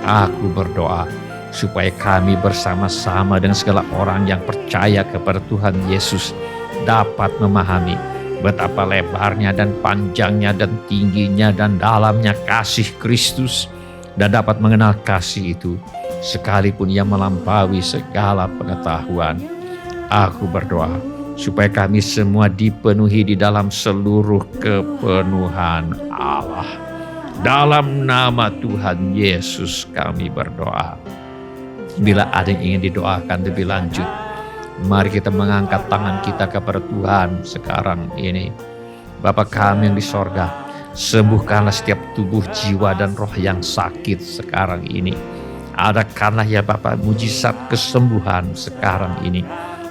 Aku berdoa supaya kami bersama-sama dengan segala orang yang percaya kepada Tuhan Yesus dapat memahami betapa lebarnya dan panjangnya dan tingginya dan dalamnya kasih Kristus, dan dapat mengenal kasih itu sekalipun ia melampaui segala pengetahuan. Aku berdoa supaya kami semua dipenuhi di dalam seluruh kepenuhan Allah. Dalam nama Tuhan Yesus kami berdoa. Bila ada yang ingin didoakan lebih lanjut, mari kita mengangkat tangan kita kepada Tuhan sekarang ini. Bapa kami yang di sorga, sembuhkanlah setiap tubuh, jiwa, dan roh yang sakit sekarang ini. Adakanlah ya Bapa mujizat kesembuhan sekarang ini.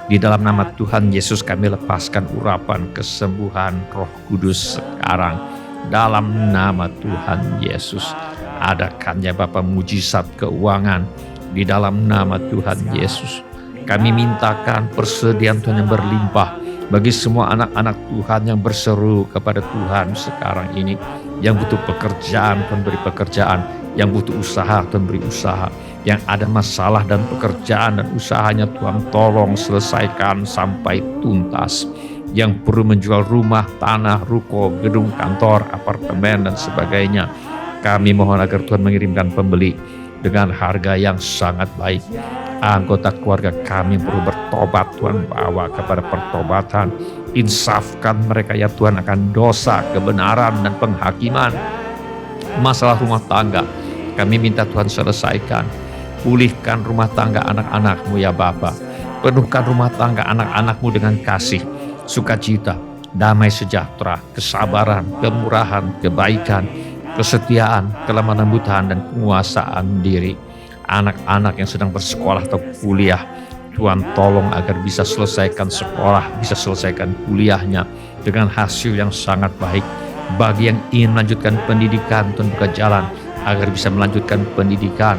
Di dalam nama Tuhan Yesus kami lepaskan urapan kesembuhan Roh Kudus sekarang. Dalam nama Tuhan Yesus, adakan ya Bapa mujizat keuangan. Di dalam nama Tuhan Yesus kami mintakan persediaan Tuhan yang berlimpah bagi semua anak-anak Tuhan yang berseru kepada Tuhan sekarang ini, yang butuh pekerjaan, Tuhan beri pekerjaan, yang butuh usaha, Tuhan beri usaha, yang ada masalah dan pekerjaan dan usahanya, Tuhan tolong selesaikan sampai tuntas. Yang perlu menjual rumah, tanah, ruko, gedung kantor, apartemen dan sebagainya, kami mohon agar Tuhan mengirimkan pembeli dengan harga yang sangat baik. Anggota keluarga kami perlu bertobat, Tuhan bawa kepada pertobatan. Insafkan mereka ya Tuhan akan dosa, kebenaran dan penghakiman. Masalah rumah tangga kami minta Tuhan selesaikan. Pulihkan rumah tangga anak-anak-Mu ya Bapa. Penuhkan rumah tangga anak-anak-Mu dengan kasih, sukacita, damai sejahtera, kesabaran, kemurahan, kebaikan, kesetiaan, kelemah lembutan, dan penguasaan diri. Anak-anak yang sedang bersekolah atau kuliah, Tuhan tolong agar bisa selesaikan sekolah, bisa selesaikan kuliahnya dengan hasil yang sangat baik. Bagi yang ingin melanjutkan pendidikan, Tuhan buka jalan agar bisa melanjutkan pendidikan.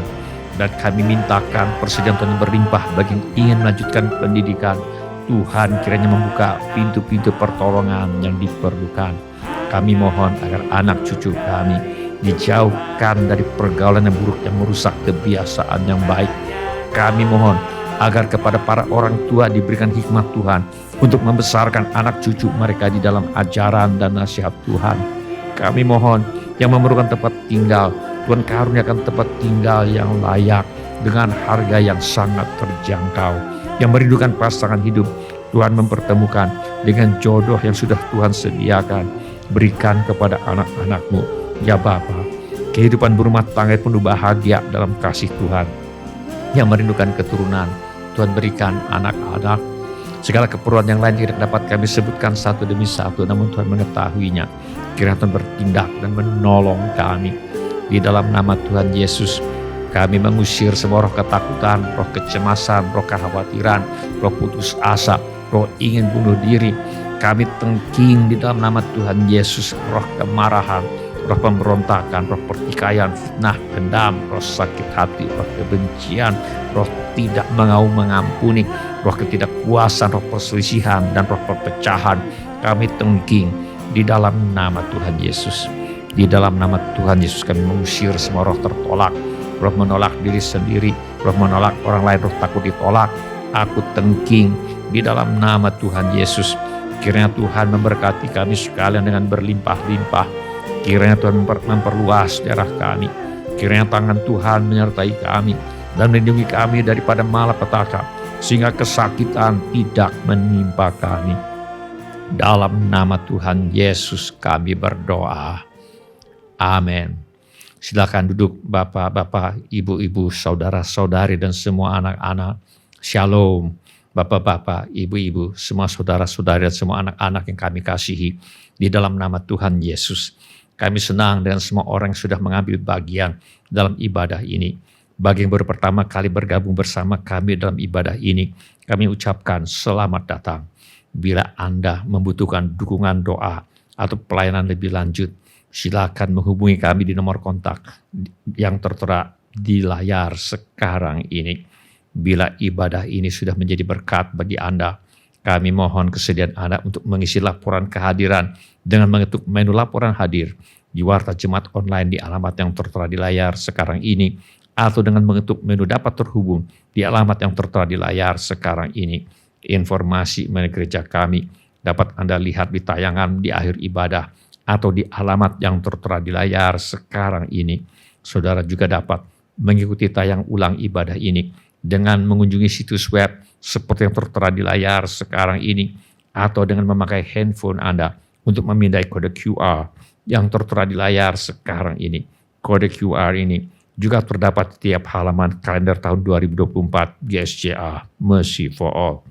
Dan kami mintakan persediaan Tuhan yang berlimpah bagi yang ingin melanjutkan pendidikan. Tuhan kiranya membuka pintu-pintu pertolongan yang diperlukan. Kami mohon agar anak cucu kami dijauhkan dari pergaulan yang buruk yang merusak kebiasaan yang baik. Kami mohon agar kepada para orang tua diberikan hikmat Tuhan untuk membesarkan anak cucu mereka di dalam ajaran dan nasihat Tuhan. Kami mohon yang memerlukan tempat tinggal, Tuhan karuniakan tempat tinggal yang layak dengan harga yang sangat terjangkau. Yang merindukan pasangan hidup, Tuhan mempertemukan dengan jodoh yang sudah Tuhan sediakan. Berikan kepada anak-anak-Mu ya Bapa, kehidupan berumah tangga penuh bahagia dalam kasih Tuhan. Yang merindukan keturunan, Tuhan berikan anak-anak. Segala keperluan yang lain tidak dapat kami sebutkan satu demi satu, namun Tuhan mengetahuinya. Kiranya Tuhan bertindak dan menolong kami. Di dalam nama Tuhan Yesus, kami mengusir semua roh ketakutan, roh kecemasan, roh kekhawatiran, roh putus asa, roh ingin bunuh diri. Kami tengking di dalam nama Tuhan Yesus roh kemarahan, roh pemberontakan, roh pertikaian, fitnah, dendam, roh sakit hati, roh kebencian, roh tidak mau mengampuni, roh ketidakpuasan, roh perselisihan, dan roh perpecahan. Kami tengking di dalam nama Tuhan Yesus. Di dalam nama Tuhan Yesus kami mengusir semua roh tertolak, roh menolak diri sendiri, roh menolak orang lain, roh takut ditolak. Aku tengking di dalam nama Tuhan Yesus. Kiranya Tuhan memberkati kami sekalian dengan berlimpah-limpah. Kiranya Tuhan memperluas daerah kami. Kiranya tangan Tuhan menyertai kami dan melindungi kami daripada malapetaka, sehingga kesakitan tidak menimpa kami. Dalam nama Tuhan Yesus kami berdoa. Amin. Silakan duduk bapak-bapak, ibu-ibu, saudara-saudari, dan semua anak-anak. Shalom. Bapak-bapak, ibu-ibu, semua saudara-saudari, dan semua anak-anak yang kami kasihi. Di dalam nama Tuhan Yesus, kami senang dengan semua orang yang sudah mengambil bagian dalam ibadah ini. Bagi yang baru pertama kali bergabung bersama kami dalam ibadah ini, kami ucapkan selamat datang. Bila Anda membutuhkan dukungan doa atau pelayanan lebih lanjut, silakan menghubungi kami di nomor kontak yang tertera di layar sekarang ini. Bila ibadah ini sudah menjadi berkat bagi Anda, kami mohon kesediaan Anda untuk mengisi laporan kehadiran dengan mengetuk menu laporan hadir di Warta Jemaat Online di alamat yang tertera di layar sekarang ini, atau dengan mengetuk menu dapat terhubung di alamat yang tertera di layar sekarang ini. Informasi mengenai gereja kami dapat Anda lihat di tayangan di akhir ibadah atau di alamat yang tertera di layar sekarang ini. Saudara juga dapat mengikuti tayang ulang ibadah ini dengan mengunjungi situs web seperti yang tertera di layar sekarang ini, atau dengan memakai handphone Anda untuk memindai kode QR yang tertera di layar sekarang ini. Kode QR ini juga terdapat di tiap halaman kalender tahun 2024 GSJA Mercy for All.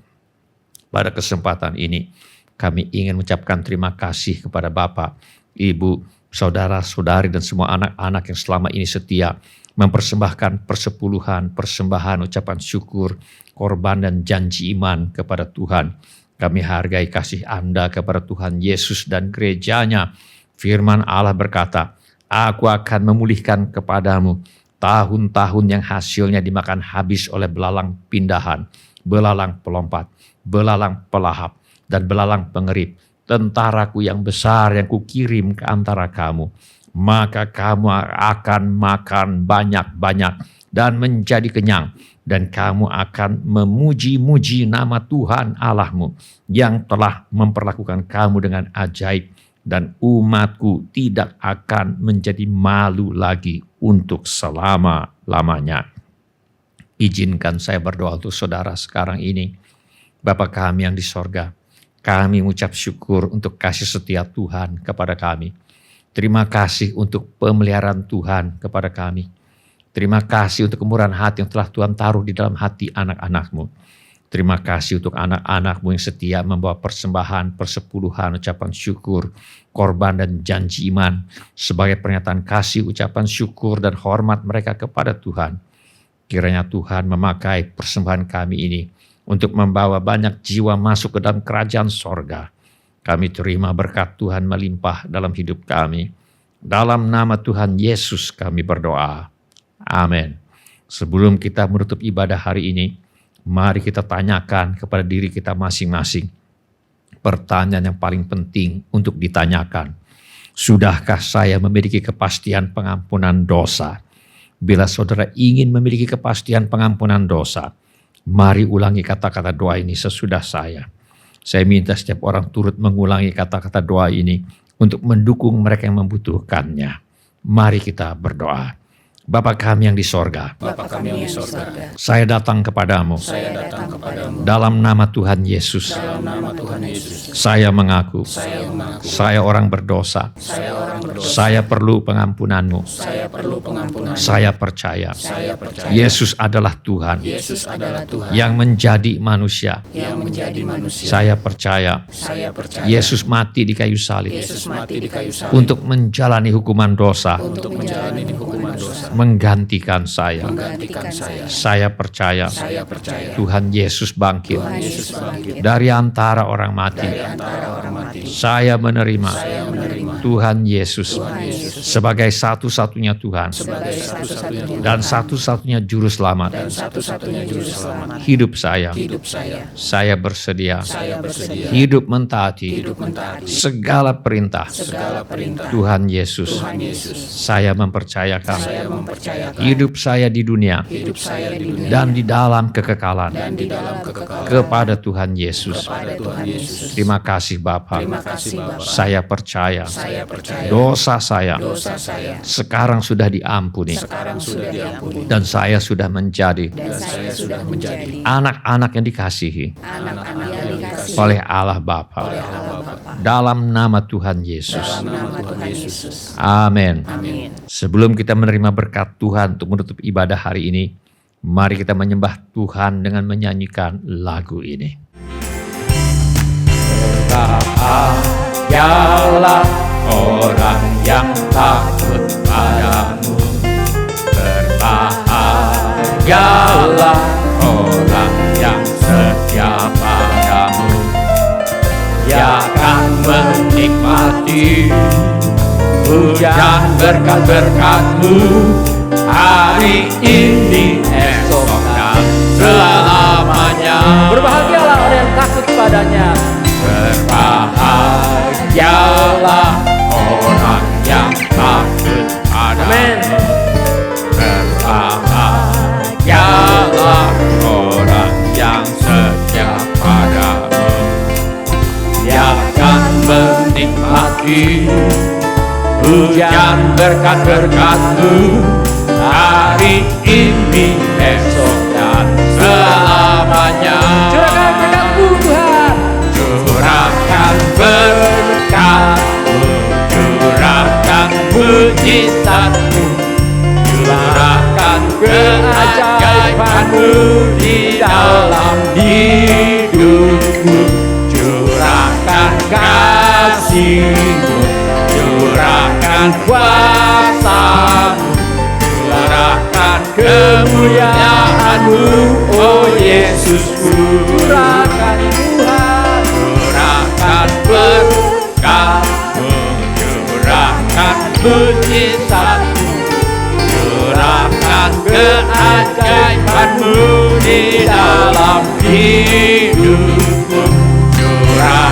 Pada kesempatan ini, kami ingin mengucapkan terima kasih kepada Bapak, Ibu, saudara-saudari, dan semua anak-anak yang selama ini setia mempersembahkan persepuluhan, persembahan, ucapan syukur, korban, dan janji iman kepada Tuhan. Kami hargai kasih Anda kepada Tuhan Yesus dan gerejanya. Firman Allah berkata, "Aku akan memulihkan kepadamu tahun-tahun yang hasilnya dimakan habis oleh belalang pindahan, belalang pelompat, belalang pelahap, dan belalang pengerit, tentaraku yang besar yang kukirim ke antara kamu. Maka kamu akan makan banyak-banyak dan menjadi kenyang, dan kamu akan memuji-muji nama Tuhan Allahmu yang telah memperlakukan kamu dengan ajaib, dan umatku tidak akan menjadi malu lagi untuk selama-lamanya. Izinkan saya berdoa untuk saudara sekarang ini. Bapa kami yang di sorga, kami mengucap syukur untuk kasih setia Tuhan kepada kami. Terima kasih untuk pemeliharaan Tuhan kepada kami. Terima kasih untuk kemurahan hati yang telah Tuhan taruh di dalam hati anak-anak-Mu. Terima kasih untuk anak-anak-Mu yang setia membawa persembahan, persepuluhan, ucapan syukur, korban dan janji iman sebagai pernyataan kasih, ucapan syukur dan hormat mereka kepada Tuhan. Kiranya Tuhan memakai persembahan kami ini untuk membawa banyak jiwa masuk ke dalam kerajaan sorga. Kami terima berkat Tuhan melimpah dalam hidup kami. Dalam nama Tuhan Yesus kami berdoa. Amin. Sebelum kita menutup ibadah hari ini, mari kita tanyakan kepada diri kita masing-masing pertanyaan yang paling penting untuk ditanyakan. Sudahkah saya memiliki kepastian pengampunan dosa? Bila saudara ingin memiliki kepastian pengampunan dosa, mari ulangi kata-kata doa ini sesudah saya. Saya minta setiap orang turut mengulangi kata-kata doa ini untuk mendukung mereka yang membutuhkannya. Mari kita berdoa. Bapa kami yang di sorga, saya datang kepadamu, dalam nama Tuhan Yesus. Saya mengaku, saya orang berdosa, saya perlu pengampunan-Mu. Saya percaya, Yesus adalah Tuhan yang menjadi manusia. Saya percaya, Yesus mati di kayu salib untuk menjalani hukuman dosa, menggantikan saya. Saya percaya Tuhan Yesus bangkit dari antara orang mati. Saya menerima Tuhan Yesus sebagai satu-satunya Tuhan dan satu-satunya juru selamat hidup saya. Saya bersedia hidup mentaati segala perintah Tuhan Yesus. Saya mempercayakan hidup saya di dunia dan di dalam kekekalan kepada Tuhan Yesus. Terima kasih Bapa. Saya percaya dosa saya sekarang sudah diampuni dan saya sudah menjadi anak-anak yang dikasihi oleh Allah Bapa. Dalam nama Tuhan Yesus. Amin. Sebelum kita menerima berkat Tuhan untuk menutup ibadah hari ini, mari kita menyembah Tuhan dengan menyanyikan lagu ini. Berbahagialah orang yang takut padamu. Berbahagialah orang yang setia padamu. Dia akan menikmati hujan berkat-berkat-Mu hari ini, esok dan selamanya. Berbahagialah orang yang takut padanya. Berbahagialah orang yang takut padamu. Berbahagialah orang yang setia padamu. Dia akan menikmati hujan berkat-berkat-Mu hari ini, esok dan selamanya. Curahkan berkat-Mu Tuhan. Curahkan berkat-Mu, curahkan mujizat-Mu, curahkan keajaiban-Mu di dalam hidupku. Curahkan kasih-Mu, curahkan kuasa-Mu, curahkan kemuliaan-Mu, oh Yesusku. Curahkan Tuhan. Curahkan berkat-Mu, curahkan mujizat-Mu, curahkan keajaiban-Mu di dalam hidupku. Curahkan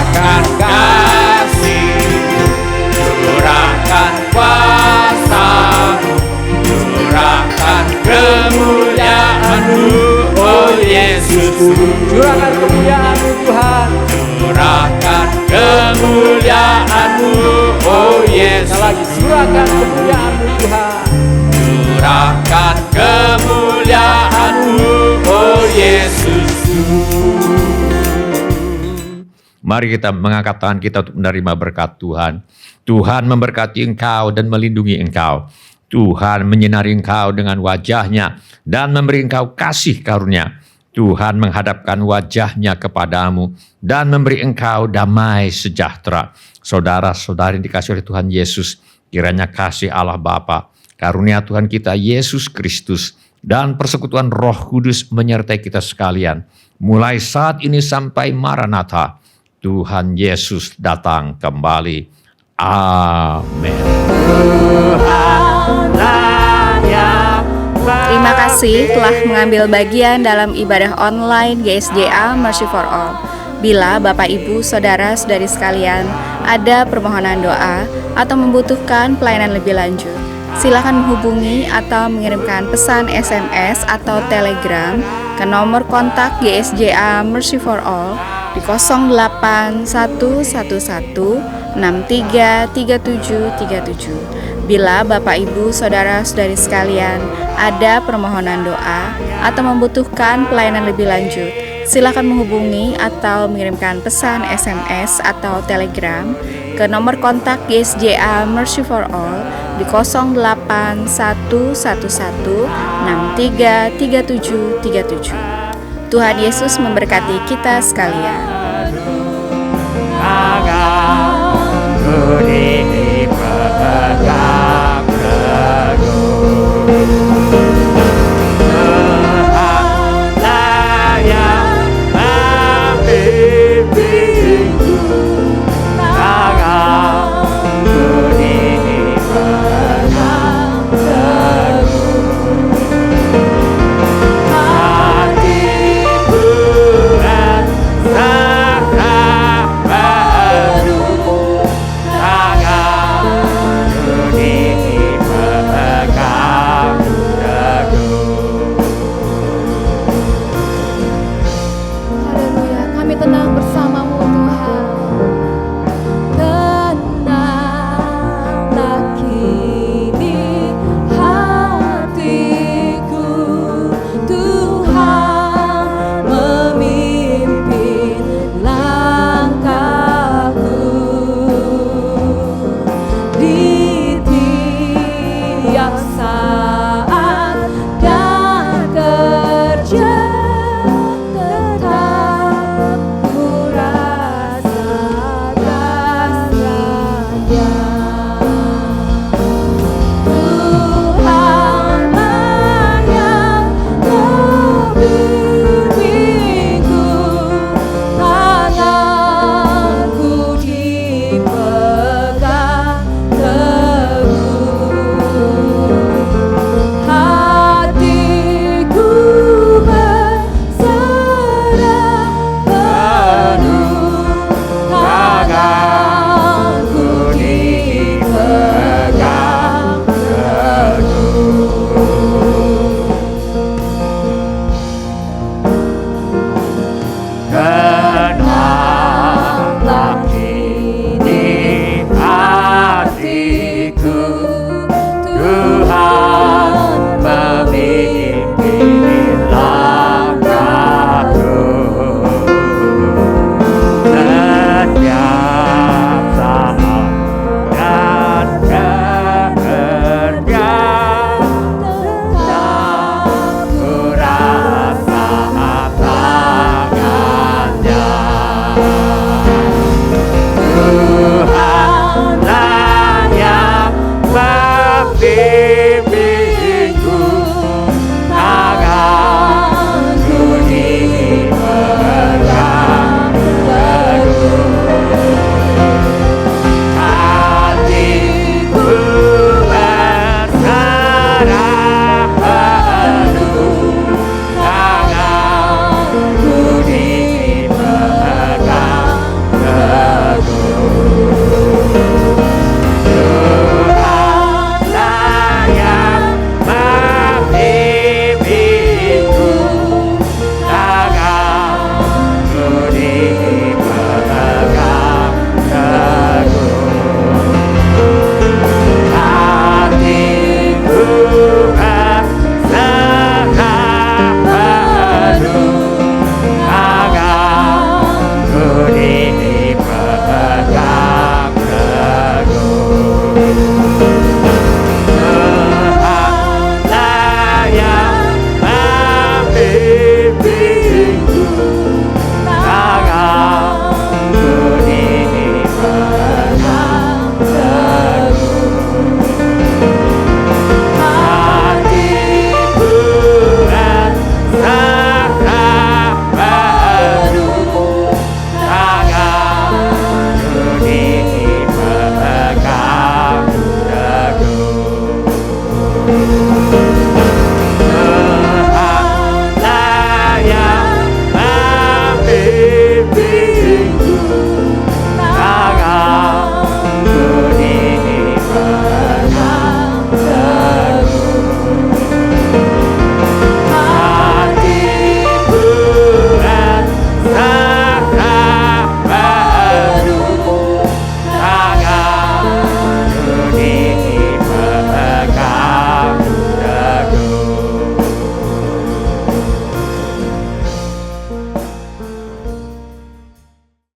lagi, surahkan kemuliaan-Mu Tuhan. Curahkan kemuliaan-Mu, oh Yesus. Mari kita mengangkat tangan kita untuk menerima berkat Tuhan. Tuhan memberkati engkau dan melindungi engkau. Tuhan menyinari engkau dengan wajah-Nya dan memberi engkau kasih karunia. Tuhan menghadapkan wajah-Nya kepadamu dan memberi engkau damai sejahtera. Saudara-saudari dikasihi oleh Tuhan Yesus, kiranya kasih Allah Bapa, karunia Tuhan kita Yesus Kristus, dan persekutuan Roh Kudus menyertai kita sekalian. Mulai saat ini sampai Maranatha, Tuhan Yesus datang kembali. Amin. Terima kasih telah mengambil bagian dalam ibadah online GSJA Mercy for All. Bila Bapak Ibu Saudara-saudari sekalian ada permohonan doa atau membutuhkan pelayanan lebih lanjut, silakan menghubungi atau mengirimkan pesan SMS atau Telegram ke nomor kontak GSJA Mercy for All di 08111633737. Bila Bapak Ibu Saudara-saudari sekalian ada permohonan doa atau membutuhkan pelayanan lebih lanjut, silakan menghubungi atau mengirimkan pesan SMS atau Telegram ke nomor kontak GSJA Mercy for All di 08111633737. Tuhan Yesus memberkati kita sekalian. Agar ku dipegang